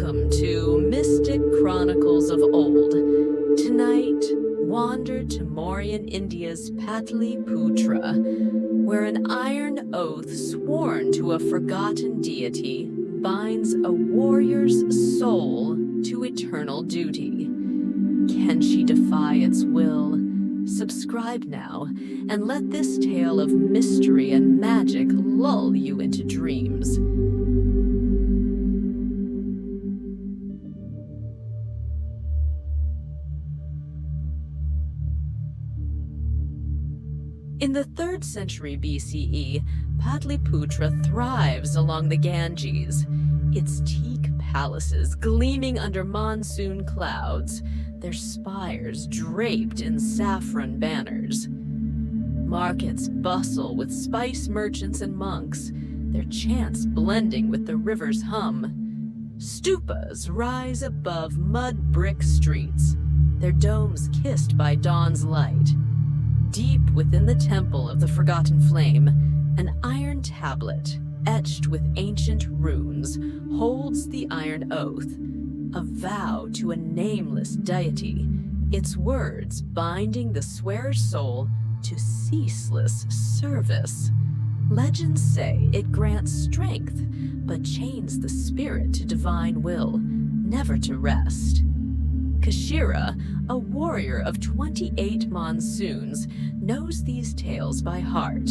Welcome to Mystic Chronicles of Old. Tonight, wander to Mauryan, India's Patliputra, where an iron oath sworn to a forgotten deity binds a warrior's soul to eternal duty. Can she defy its will? Subscribe now, and let this tale of mystery and magic lull you into dreams. In the 3rd century BCE, Patliputra thrives along the Ganges, its teak palaces gleaming under monsoon clouds, their spires draped in saffron banners. Markets bustle with spice merchants and monks, their chants blending with the river's hum. Stupas rise above mud brick streets, their domes kissed by dawn's light. Deep within the temple of the Forgotten Flame, an iron tablet, etched with ancient runes, holds the Iron Oath, a vow to a nameless deity, its words binding the swearer's soul to ceaseless service. Legends say it grants strength, but chains the spirit to divine will, never to rest. Kashira, a warrior of 28 monsoons, knows these tales by heart.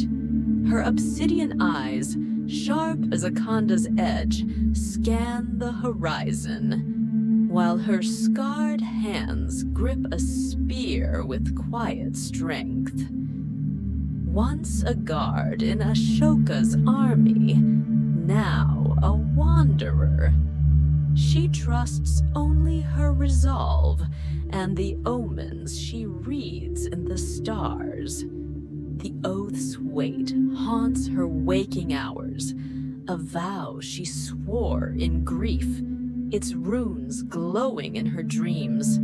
Her obsidian eyes, sharp as a Kanda's edge, scan the horizon, while her scarred hands grip a spear with quiet strength. Once a guard in Ashoka's army, now a wanderer. She trusts only her resolve and the omens she reads in the stars. The oath's weight haunts her waking hours, a vow she swore in grief, its runes glowing in her dreams.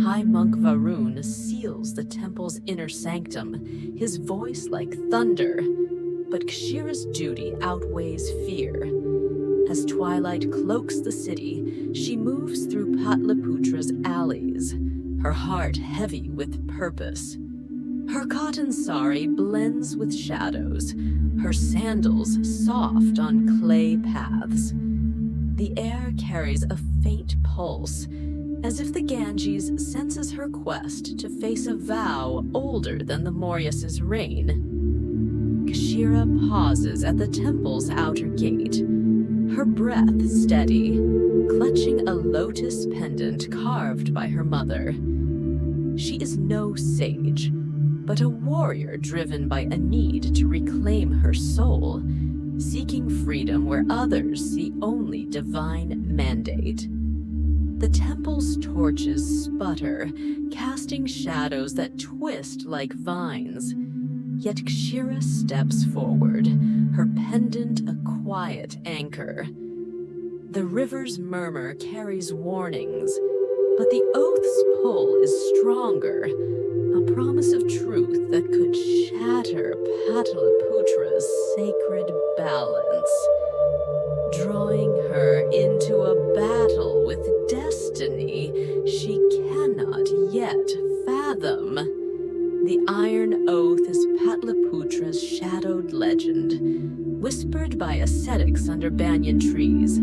High Monk Varun seals the temple's inner sanctum, his voice like thunder, but Kshira's duty outweighs fear. As twilight cloaks the city, she moves through Patliputra's alleys, her heart heavy with purpose. Her cotton sari blends with shadows, her sandals soft on clay paths. The air carries a faint pulse, as if the Ganges senses her quest to face a vow older than the Mauryas' reign. Kshira pauses at the temple's outer gate, her breath steady, clutching a lotus pendant carved by her mother. She is no sage, but a warrior driven by a need to reclaim her soul, seeking freedom where others see only divine mandate. The temple's torches sputter, casting shadows that twist like vines. Yet Kshira steps forward, her pendant a quiet anchor. The river's murmur carries warnings, but the oath's pull is stronger, a promise of truth that could shatter Patliputra's sacred balance, drawing her into a battle with destiny she cannot yet fathom. The Iron Oath is Patliputra's shadowed legend, whispered by ascetics under banyan trees,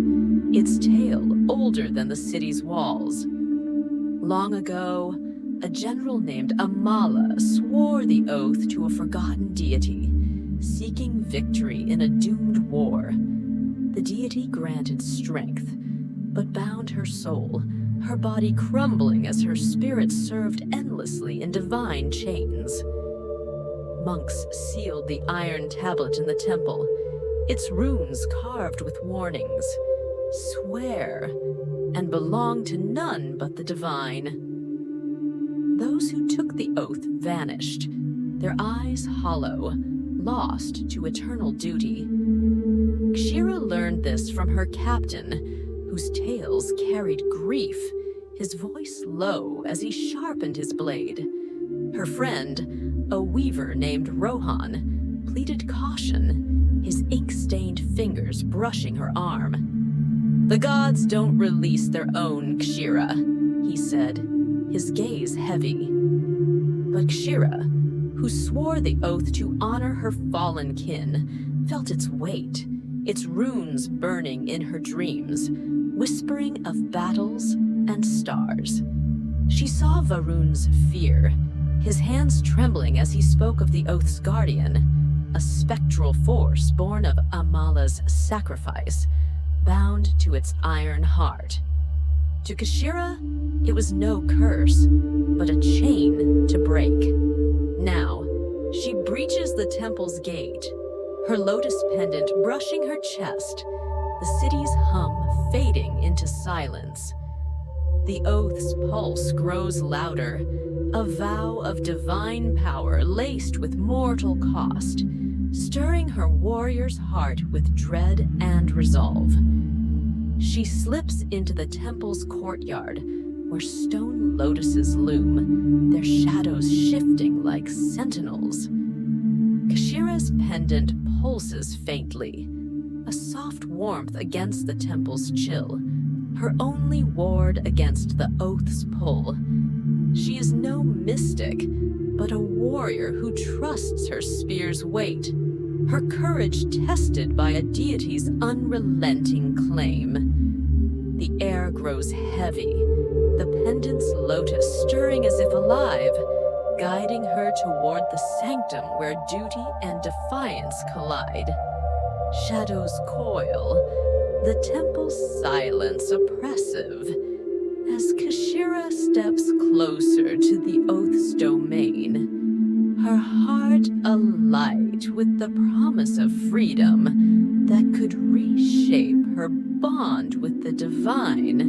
its tale older than the city's walls. Long ago, a general named Amala swore the oath to a forgotten deity, seeking victory in a doomed war. The deity granted strength, but bound her soul, her body crumbling as her spirit served endlessly in divine chains. Monks sealed the iron tablet in the temple, its runes carved with warnings. Swear, and belong to none but the divine. Those who took the oath vanished, their eyes hollow, lost to eternal duty. Kshira learned this from her captain, whose tales carried grief, his voice low as he sharpened his blade. Her friend, a weaver named Rohan, pleaded caution, his ink-stained fingers brushing her arm. The gods don't release their own Kshira, he said, his gaze heavy. But Kshira, who swore the oath to honor her fallen kin, felt its weight, its runes burning in her dreams, whispering of battles and stars. She saw Varun's fear, his hands trembling as he spoke of the oath's guardian, a spectral force born of Amala's sacrifice, bound to its iron heart. To Kshira, it was no curse, but a chain to break. Now, she breaches the temple's gate, her lotus pendant brushing her chest, the city's hum fading into silence. The oath's pulse grows louder, a vow of divine power laced with mortal cost, stirring her warrior's heart with dread and resolve. She slips into the temple's courtyard, where stone lotuses loom, their shadows shifting like sentinels. Kshira's pendant pulses faintly, a soft warmth against the temple's chill, her only ward against the oath's pull. She is no mystic, but a warrior who trusts her spear's weight, her courage tested by a deity's unrelenting claim. The air grows heavy, the pendant's lotus stirring as if alive, guiding her toward the sanctum where duty and defiance collide. Shadows coil, the temple's silence oppressive, as Kshira steps closer to the oath's domain, her heart alight with the promise of freedom that could reshape her bond with the divine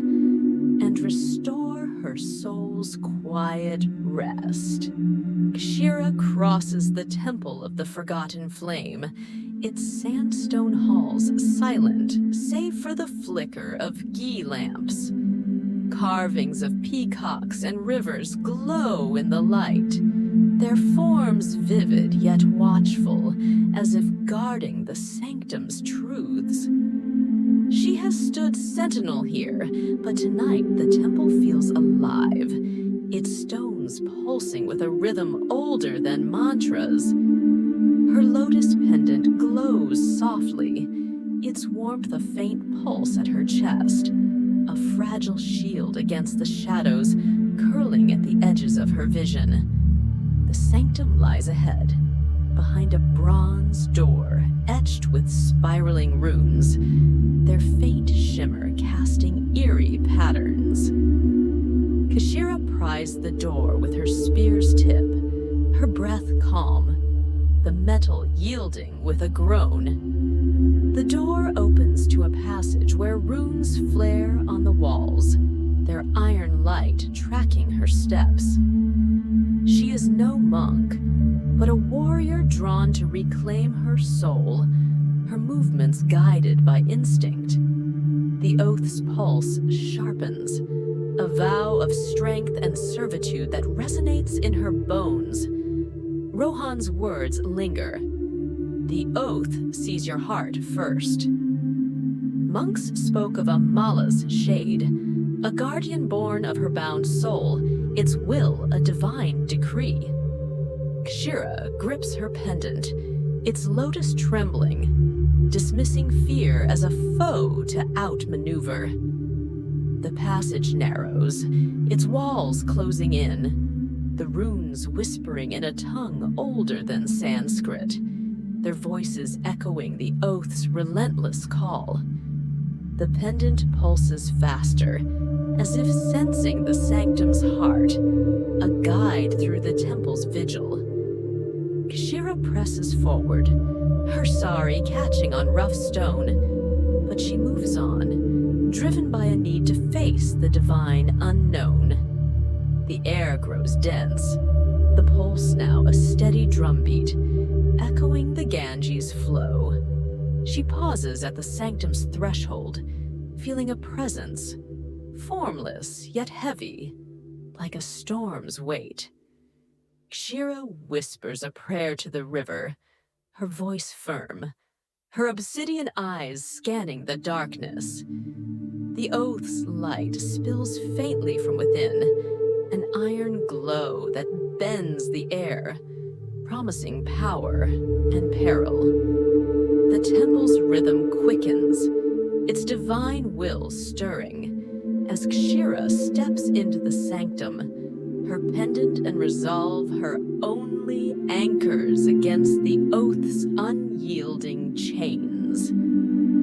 and restore her soul's quiet rest. Kshira crosses the temple of the forgotten flame, its sandstone halls silent save for the flicker of ghee lamps. Carvings of peacocks and rivers glow in the light, their forms vivid yet watchful, as if guarding the sanctum's truths. She has stood sentinel here, but tonight the temple feels alive, its stones pulsing with a rhythm older than mantras. Her lotus pendant glows softly, its warmth a faint pulse at her chest, a fragile shield against the shadows curling at the edges of her vision. The sanctum lies ahead, behind a bronze door etched with spiraling runes, their faint shimmer casting eerie patterns. Kshira pries the door with her spear's tip, her breath calm, the metal yielding with a groan. The door opens to a passage where runes flare on the walls, their iron light tracking her steps. She is no monk, but a warrior drawn to reclaim her soul, her movements guided by instinct. The oath's pulse sharpens, a vow of strength and servitude that resonates in her bones. Rohan's words linger. The oath sees your heart first. Monks spoke of Amala's shade, a guardian born of her bound soul, its will a divine decree. Kshira grips her pendant, its lotus trembling, dismissing fear as a foe to outmaneuver. The passage narrows, its walls closing in, the runes whispering in a tongue older than Sanskrit, their voices echoing the oath's relentless call. The pendant pulses faster, as if sensing the sanctum's heart, a guide through the temple's vigil. Kshira presses forward, her sari catching on rough stone, but she moves on, driven by a need to face the divine unknown. The air grows dense, the pulse now a steady drumbeat, echoing the Ganges' flow. She pauses at the sanctum's threshold, feeling a presence, formless yet heavy, like a storm's weight. Kshira whispers a prayer to the river, her voice firm, her obsidian eyes scanning the darkness. The oath's light spills faintly from within, an iron glow that bends the air, promising power and peril. The temple's rhythm quickens, its divine will stirring, as Kshira steps into the sanctum, her pendant and resolve her only anchors against the oath's unyielding chains.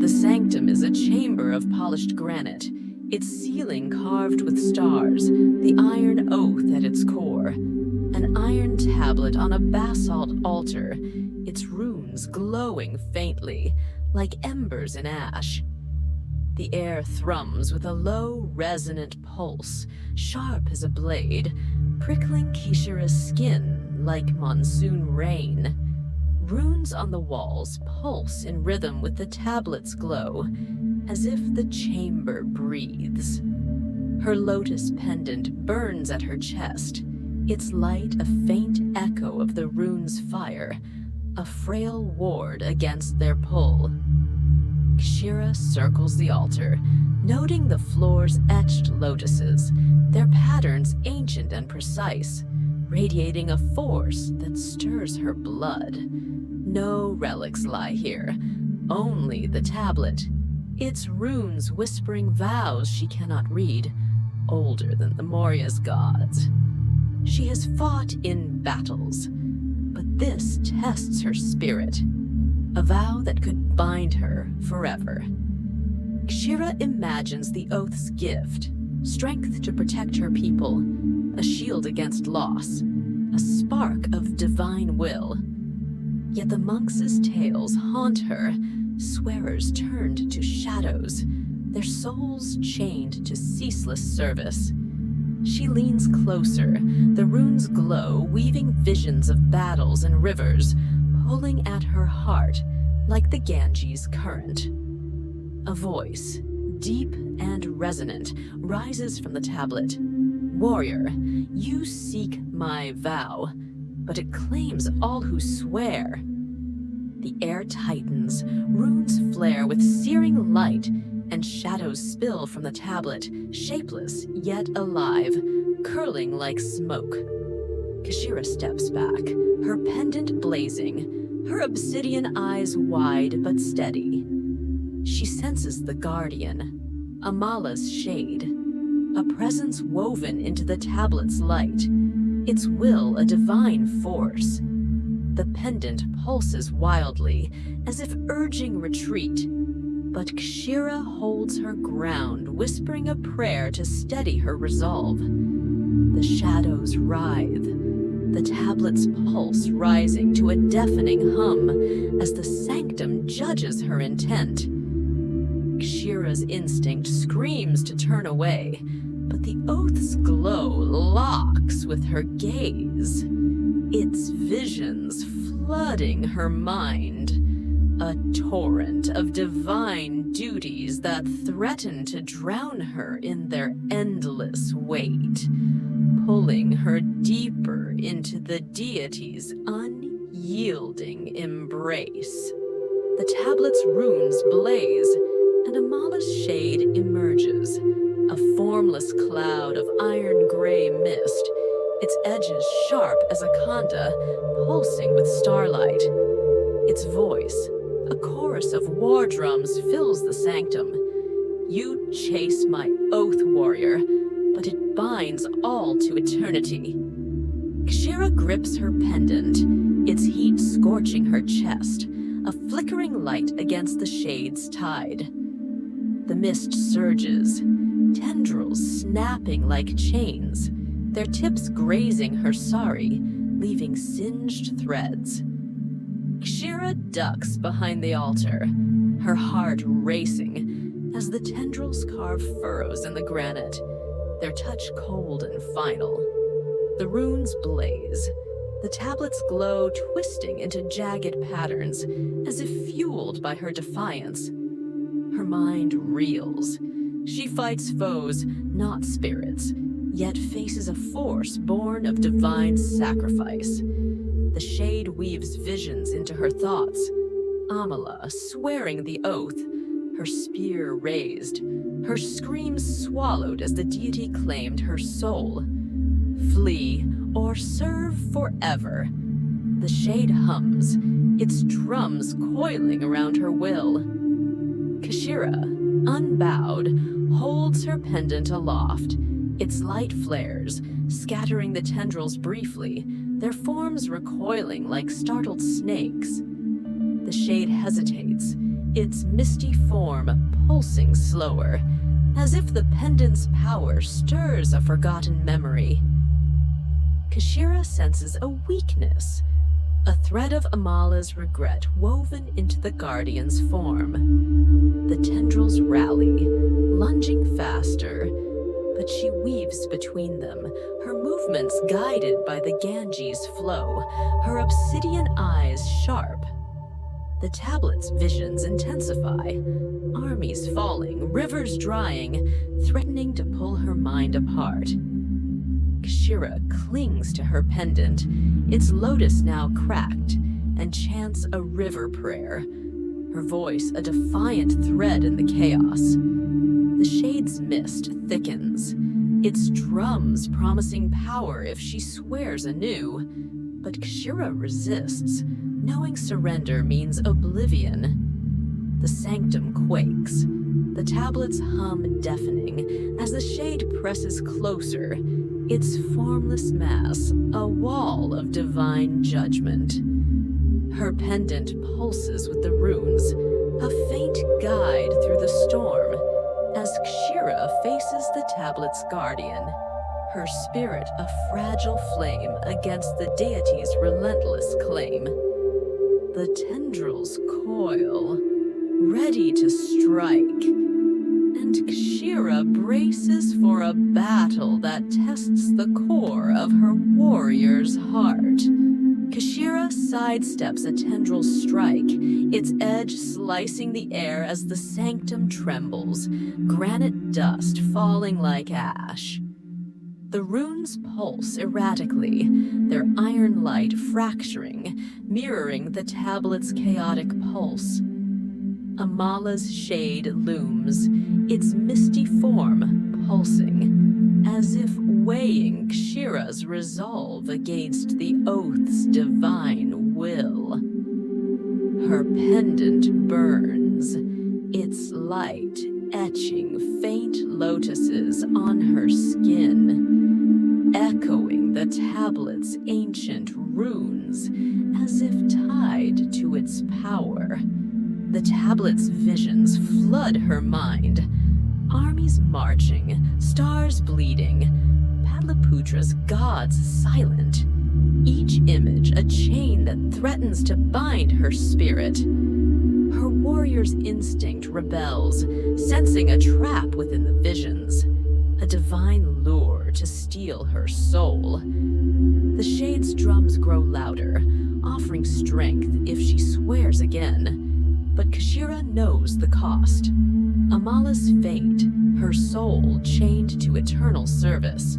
The sanctum is a chamber of polished granite, its ceiling carved with stars, the iron oath at its core. An iron tablet on a basalt altar, its runes glowing faintly, like embers in ash. The air thrums with a low, resonant pulse, sharp as a blade, prickling Kshira's skin like monsoon rain. Runes on the walls pulse in rhythm with the tablet's glow, as if the chamber breathes. Her lotus pendant burns at her chest, its light a faint echo of the rune's fire, a frail ward against their pull. Kshira circles the altar, noting the floor's etched lotuses, their patterns ancient and precise, radiating a force that stirs her blood. No relics lie here, only the tablet, its runes whispering vows she cannot read, older than the Maurya's gods. She has fought in battles, but this tests her spirit, a vow that could bind her forever. Kshira imagines the oath's gift, strength to protect her people, a shield against loss, a spark of divine will. Yet the monks' tales haunt her, swearers turned to shadows, their souls chained to ceaseless service. She leans closer, the runes glow, weaving visions of battles and rivers, pulling at her heart like the Ganges current. A voice, deep and resonant, rises from the tablet. Warrior, you seek my vow, but it claims all who swear. The air tightens, runes flare with searing light, and shadows spill from the tablet, shapeless yet alive, curling like smoke. Kshira steps back, her pendant blazing, her obsidian eyes wide but steady. She senses the guardian, Amala's shade, a presence woven into the tablet's light, its will a divine force. The pendant pulses wildly, as if urging retreat, but Kshira holds her ground, whispering a prayer to steady her resolve. The shadows writhe, the tablet's pulse rising to a deafening hum as the sanctum judges her intent. Kshira's instinct screams to turn away, but the oath's glow locks with her gaze, its visions flooding her mind, a torrent of divine duties that threaten to drown her in their endless weight, pulling her deeper into the deity's unyielding embrace. The tablet's runes blaze, and Amala's shade emerges, a formless cloud of iron-gray mist, its edges sharp as a khanda, pulsing with starlight. Its voice, a chorus of war drums, fills the sanctum. You chase my oath, warrior, but it binds all to eternity. Kshira grips her pendant, its heat scorching her chest, a flickering light against the shade's tide. The mist surges, tendrils snapping like chains, their tips grazing her sari, leaving singed threads. Kshira ducks behind the altar, her heart racing as the tendrils carve furrows in the granite, their touch cold and final. The runes blaze, the tablets glow, twisting into jagged patterns, as if fueled by her defiance. Her mind reels. She fights foes, not spirits, yet faces a force born of divine sacrifice. The shade weaves visions into her thoughts. Amala swearing the oath, her spear raised, her screams swallowed as the deity claimed her soul. Flee or serve forever. The shade hums, its drums coiling around her will. Kashira, unbowed, holds her pendant aloft. Its light flares, scattering the tendrils briefly, their forms recoiling like startled snakes. The shade hesitates, its misty form pulsing slower, as if the pendant's power stirs a forgotten memory. Kashira senses a weakness, a thread of Amala's regret woven into the Guardian's form. The tendrils rally, lunging faster, but she weaves between them, her movements guided by the Ganges' flow, her obsidian eyes sharp. The tablet's visions intensify, armies falling, rivers drying, threatening to pull her mind apart. Kashira clings to her pendant, its lotus now cracked, and chants a river prayer, her voice a defiant thread in the chaos. The shade's mist thickens, its drums promising power if she swears anew. But Kashira resists, knowing surrender means oblivion. The sanctum quakes, the tablets hum deafening as the shade presses closer, its formless mass a wall of divine judgment. Her pendant pulses with the runes, a faint guide through the storm, as Kashira faces the tablet's guardian, her spirit a fragile flame against the deity's relentless claim. The tendrils coil, ready to strike, and Kashira braces for a battle that tests the core of her warrior's heart. Kashira sidesteps a tendril strike, its edge slicing the air as the sanctum trembles, granite dust falling like ash. The runes pulse erratically, their iron light fracturing, mirroring the tablet's chaotic pulse. Amala's shade looms, its misty form pulsing, as if weighing Kashira's resolve against the oath's divine will. Her pendant burns, its light etching faint lotuses on her skin, echoing the tablet's ancient runes as if tied to its power. The tablet's visions flood her mind. Armies marching, stars bleeding, Patliputra's gods silent. Each image a chain that threatens to bind her spirit. Her warrior's instinct rebels, sensing a trap within the visions, a divine lure to steal her soul. The shade's drums grow louder, offering strength if she swears again. But Kashira knows the cost. Amala's fate, her soul chained to eternal service.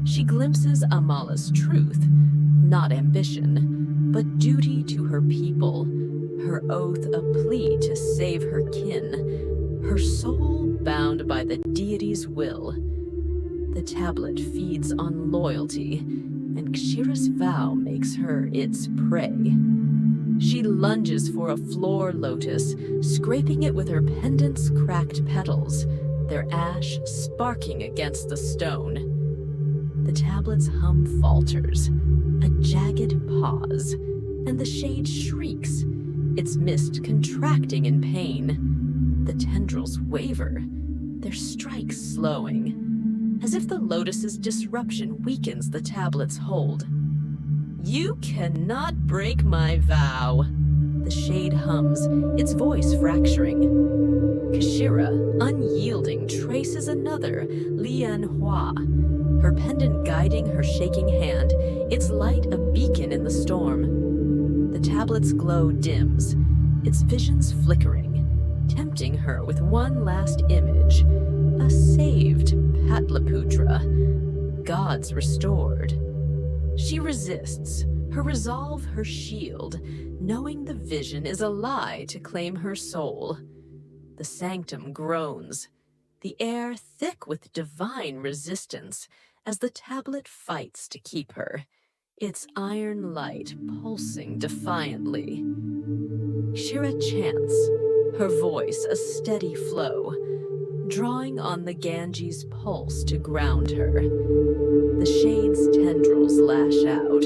She glimpses Amala's truth, not ambition, but duty to her people, her oath a plea to save her kin, her soul bound by the deity's will. The tablet feeds on loyalty, and Kashira's vow makes her its prey. She lunges for a floor lotus, scraping it with her pendant's cracked petals, their ash sparking against the stone. The tablet's hum falters, a jagged pause, and the shade shrieks, its mist contracting in pain. The tendrils waver, their strikes slowing, as if the lotus's disruption weakens the tablet's hold. "You cannot break my vow," the shade hums, its voice fracturing. Kashira, unyielding, traces another, Lian Hua, her pendant guiding her shaking hand, its light a beacon in the storm. The tablet's glow dims, its visions flickering, tempting her with one last image, a saved Patliputra, gods restored. She resists, her resolve her shield, knowing the vision is a lie to claim her soul. The sanctum groans, the air thick with divine resistance as the tablet fights to keep her, its iron light pulsing defiantly. Shira chants, her voice a steady flow, drawing on the Ganges' pulse to ground her. The shade's tendrils lash out,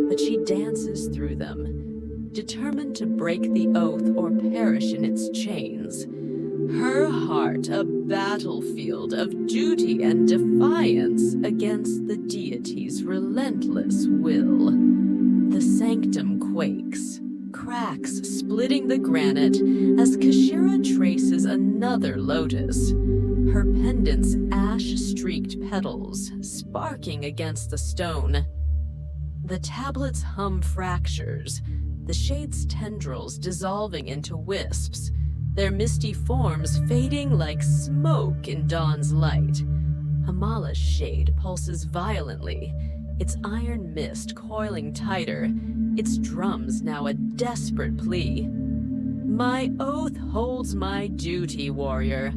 but she dances through them, determined to break the oath or perish in its chains. Her heart a battlefield of duty and defiance against the deity's relentless will. The sanctum quakes, cracks splitting the granite as Kashira traces another lotus, her pendant's ash-streaked petals sparking against the stone. The tablet's hum fractures, the shade's tendrils dissolving into wisps, their misty forms fading like smoke in dawn's light. Amala's shade pulses violently, its iron mist coiling tighter, its drums now a desperate plea. My oath holds my duty, warrior.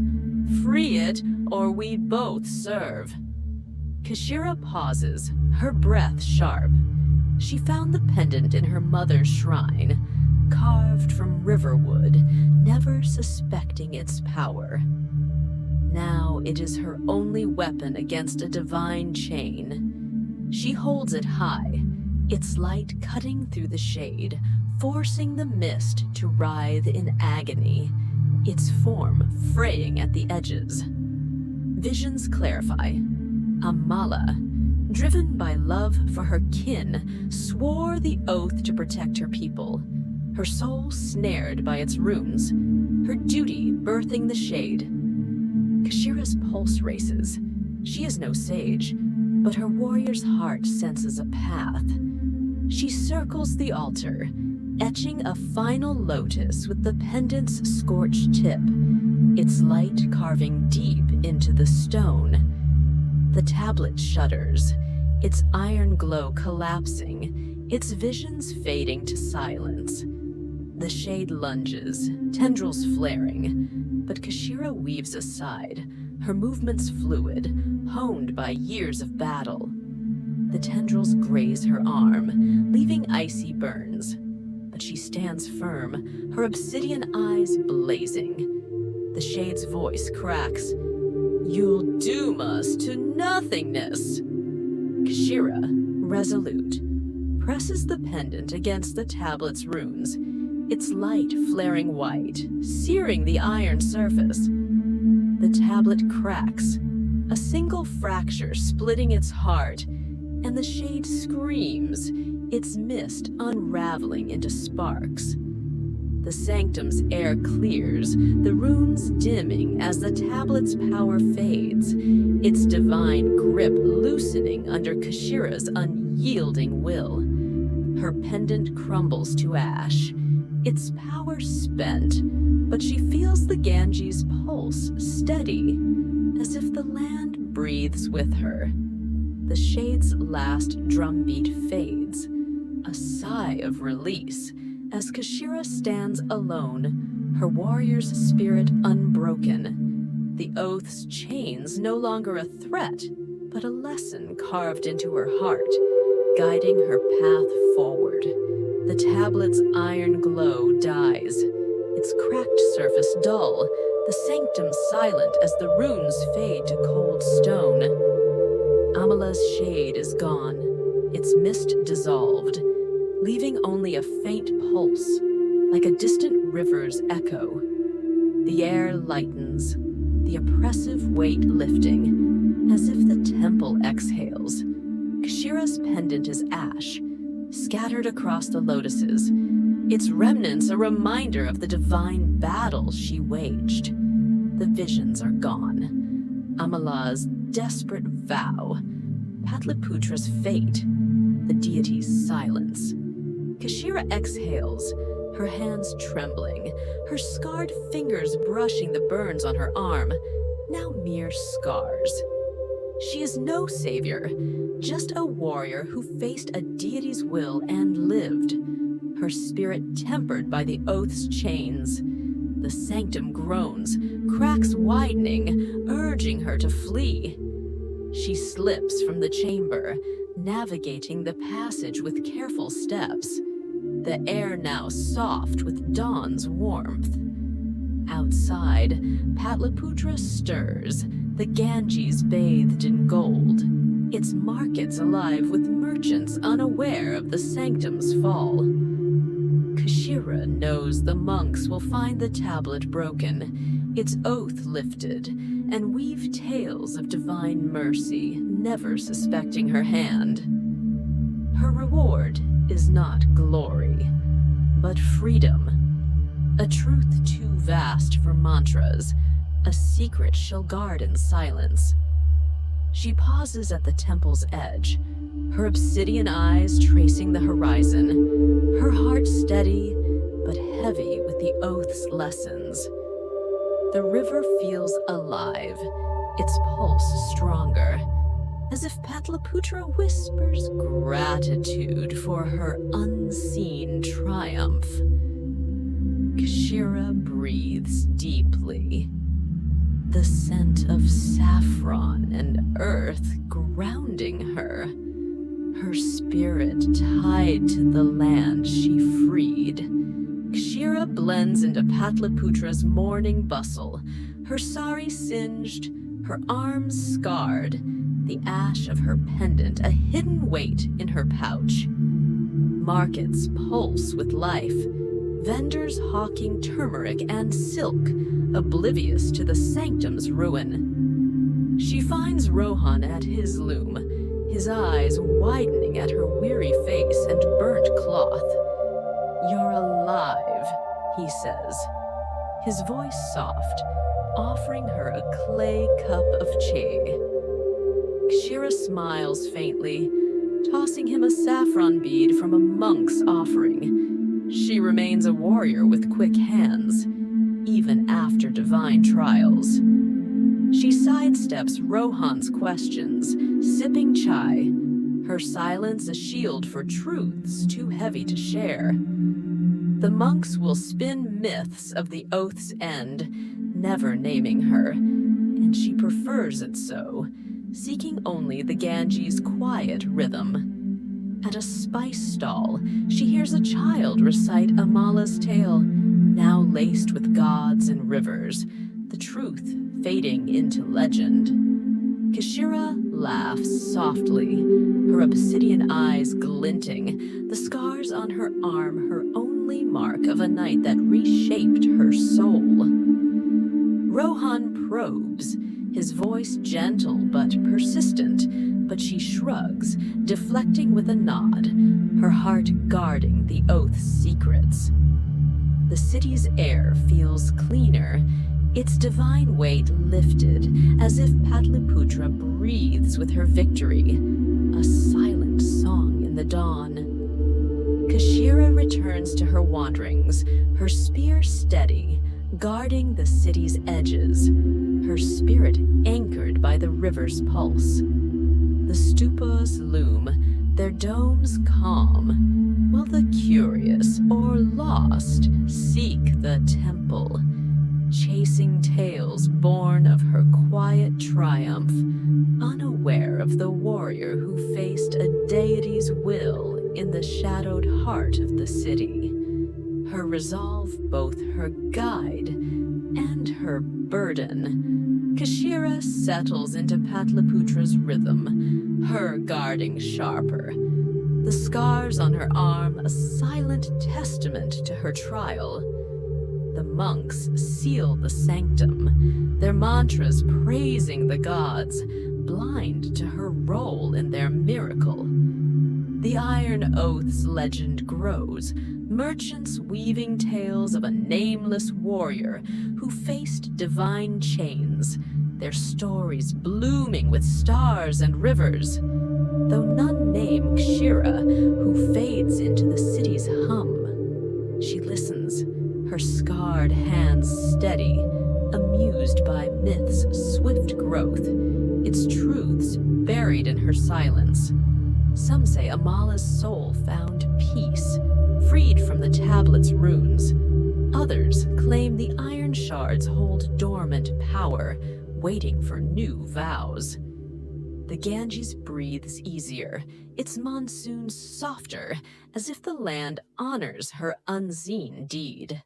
Free it, or we both serve. Kashira pauses, her breath sharp. She found the pendant in her mother's shrine, carved from riverwood, never suspecting its power. Now it is her only weapon against a divine chain. She holds it high, its light cutting through the shade, forcing the mist to writhe in agony, its form fraying at the edges. Visions clarify. Amala, driven by love for her kin, swore the oath to protect her people, her soul snared by its runes, her duty birthing the shade. Kashira's pulse races. She is no sage, but her warrior's heart senses a path. She circles the altar, etching a final lotus with the pendant's scorched tip, its light carving deep into the stone. The tablet shudders, its iron glow collapsing, its visions fading to silence. The shade lunges, tendrils flaring, but Kashira weaves aside, her movements fluid, honed by years of battle. The tendrils graze her arm, leaving icy burns, but she stands firm, her obsidian eyes blazing. The shade's voice cracks, "You'll doom us to nothingness." Kashira, resolute, presses the pendant against the tablet's runes, its light flaring white, searing the iron surface. The tablet cracks, a single fracture splitting its heart, and the shade screams, its mist unraveling into sparks. The sanctum's air clears, the runes dimming as the tablet's power fades, its divine grip loosening under Kashira's unyielding will. Her pendant crumbles to ash, its power spent, but she feels the Ganges' pulse steady, as if the land breathes with her. The shade's last drumbeat fades, a sigh of release, as Kashira stands alone, her warrior's spirit unbroken. The oath's chains no longer a threat, but a lesson carved into her heart, guiding her path forward. The tablet's iron glow dies, its cracked surface dull, the sanctum silent as the runes fade to cold stone. Amala's shade is gone, its mist dissolved, leaving only a faint pulse, like a distant river's echo. The air lightens, the oppressive weight lifting, as if the temple exhales. Kashira's pendant is ash, scattered across the lotuses, its remnants a reminder of the divine battle she waged. The visions are gone. Amala's desperate vow, Patliputra's fate, the deity's silence. Kashira exhales, her hands trembling, her scarred fingers brushing the burns on her arm, now mere scars. She is no savior, just a warrior who faced a deity's will and lived, her spirit tempered by the oath's chains. The sanctum groans, cracks widening, urging her to flee. She slips from the chamber, navigating the passage with careful steps, the air now soft with dawn's warmth. Outside, Patliputra stirs, the Ganges bathed in gold, its markets alive with merchants unaware of the sanctum's fall. Kashira knows the monks will find the tablet broken, its oath lifted, and weave tales of divine mercy, never suspecting her hand. Her reward is not glory, but freedom. A truth too vast for mantras, a secret she'll guard in silence. She pauses at the temple's edge, her obsidian eyes tracing the horizon, her heart steady but heavy with the oath's lessons. The river feels alive, its pulse stronger, as if Patliputra whispers gratitude for her unseen triumph. Kashira breathes deeply, the scent of saffron and earth grounding her, her spirit tied to the land she freed. Kashira blends into Patliputra's morning bustle, her sari singed, her arms scarred, the ash of her pendant a hidden weight in her pouch. Markets pulse with life, vendors hawking turmeric and silk, oblivious to the sanctum's ruin. She finds Rohan at his loom, his eyes widening at her weary face and burnt cloth. "You're alive," he says, his voice soft, offering her a clay cup of chai. Kashira smiles faintly, tossing him a saffron bead from a monk's offering. She remains a warrior with quick hands, even after divine trials. She sidesteps Rohan's questions, sipping chai, her silence a shield for truths too heavy to share. The monks will spin myths of the oath's end, never naming her, and she prefers it so, seeking only the Ganges' quiet rhythm. At a spice stall, she hears a child recite Amala's tale, now laced with gods and rivers, the truth fading into legend. Kashira laughs softly, her obsidian eyes glinting, the scars on her arm her only mark of a night that reshaped her soul. Rohan probes, his voice gentle but persistent, but she shrugs, deflecting with a nod, her heart guarding the oath's secrets. The city's air feels cleaner, its divine weight lifted, as if Patliputra breathes with her victory, a silent song in the dawn. Kashira returns to her wanderings, her spear steady, guarding the city's edges, her spirit anchored by the river's pulse. The stupas loom, their domes calm, while the curious or lost seek the temple, chasing tales born of her quiet triumph, unaware of the warrior who faced a deity's will in the shadowed heart of the city. Her resolve both her guide and her burden. Kashira settles into Patliputra's rhythm, her guarding sharper. The scars on her arm a silent testament to her trial. The monks seal the sanctum, their mantras praising the gods, blind to her role in their miracle. The Iron Oath's legend grows, merchants weaving tales of a nameless warrior who faced divine chains, their stories blooming with stars and rivers, though none name Kshira, who fades into the city's hum. She listens, her scarred hands steady, amused by myth's swift growth, its truths buried in her silence. Some say Amala's soul found peace, freed from the tablet's runes. Others claim the iron shards hold dormant power, waiting for new vows. The Ganges breathes easier, its monsoons softer, as if the land honors her unseen deed.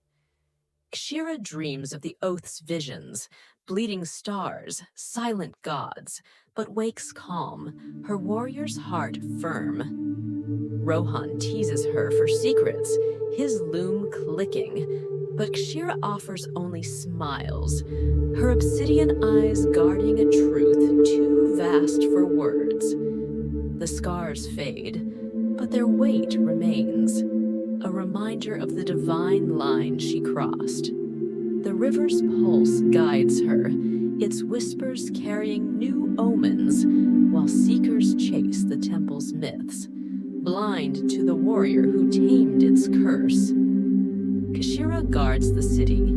Kshira dreams of the oath's visions, bleeding stars, silent gods, but wakes calm, her warrior's heart firm. Rohan teases her for secrets, his loom clicking, but Kshira offers only smiles, her obsidian eyes guarding a truth too vast for words. The scars fade, but their weight remains, a reminder of the divine line she crossed. The river's pulse guides her, its whispers carrying new omens, while seekers chase the temple's myths, blind to the warrior who tamed its curse. Kshira guards the city,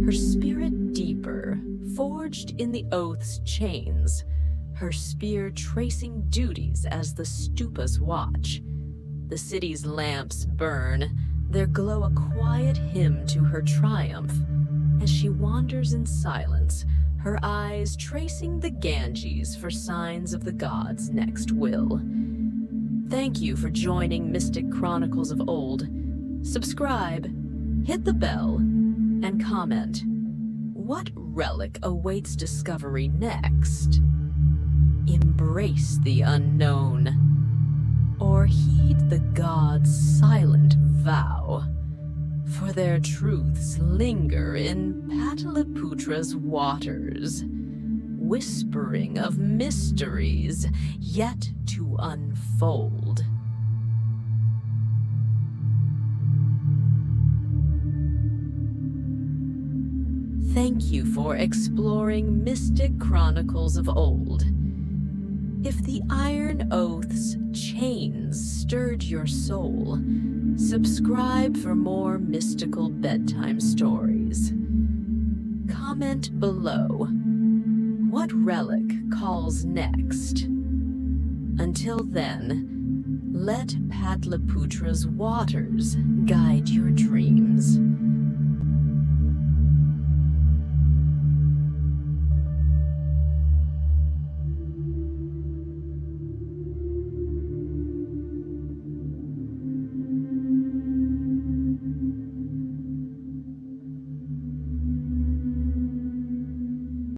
her spirit deeper, forged in the oath's chains, her spear tracing duties as the stupas watch. The city's lamps burn, their glow a quiet hymn to her triumph, as she wanders in silence, her eyes tracing the Ganges for signs of the gods' next will. Thank you for joining Mystic Chronicles of Old. Subscribe, hit the bell, and comment. What relic awaits discovery next? Embrace the unknown, or heed the gods' silent vow, for their truths linger in Pataliputra's waters, whispering of mysteries yet to unfold. Thank you for exploring Mystic Chronicles of Old. If the Iron Oath's chains stirred your soul, subscribe for more mystical bedtime stories. Comment below. What relic calls next? Until then, let Patliputra's waters guide your dreams.